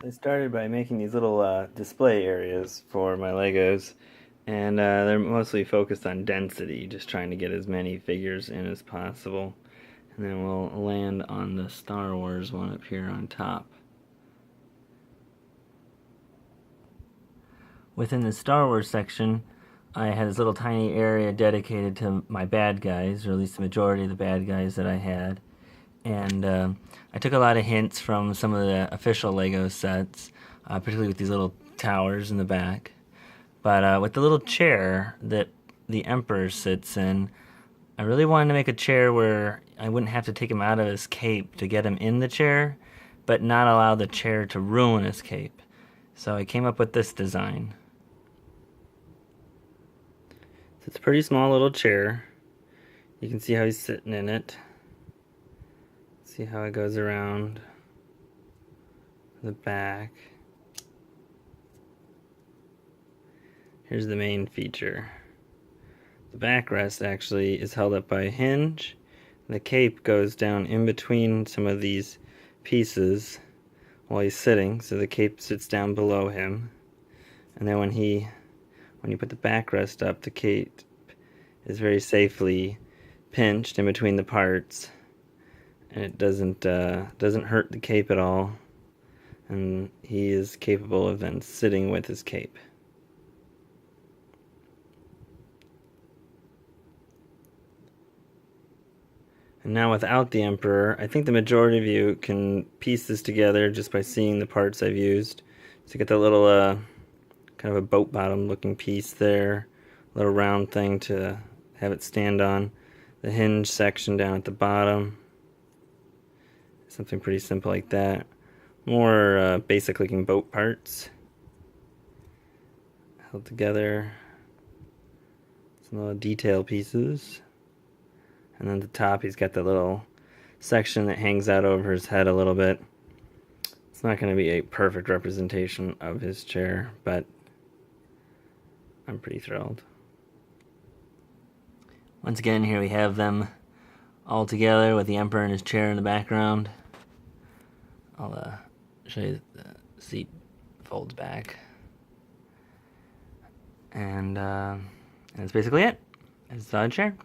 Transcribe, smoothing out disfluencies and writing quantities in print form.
I started by making these little display areas for my Legos, and they're mostly focused on density, just trying to get as many figures in as possible. And then we'll land on the Star Wars one up here on top. Within the Star Wars section, I had this little tiny area dedicated to my bad guys, or at least the majority of the bad guys that I had. And I took a lot of hints from some of the official Lego sets, particularly with these little towers in the back. But with the little chair that the Emperor sits in, I really wanted to make a chair where I wouldn't have to take him out of his cape to get him in the chair, but not allow the chair to ruin his cape. So I came up with this design. So it's a pretty small little chair. You can see how he's sitting in it. See how it goes around the back. Here's the main feature. The backrest actually is held up by a hinge. The cape goes down in between some of these pieces while he's sitting, so the cape sits down below him. And then when you put the backrest up, the cape is very safely pinched in between the parts, and it doesn't hurt the cape at all. And he is capable of then sitting with his cape. And now without the Emperor, I think the majority of you can piece this together just by seeing the parts I've used. So you get that little kind of a boat bottom looking piece there, a little round thing to have it stand on, the hinge section down at the bottom, something pretty simple like that. More basic looking boat parts held together, some little detail pieces. And then at the top he's got that little section that hangs out over his head a little bit. It's not going to be a perfect representation of his chair, but I'm pretty thrilled. Once again, here we have them all together with the Emperor and his chair in the background. I'll show you the seat folds back. And that's basically it. It's a chair.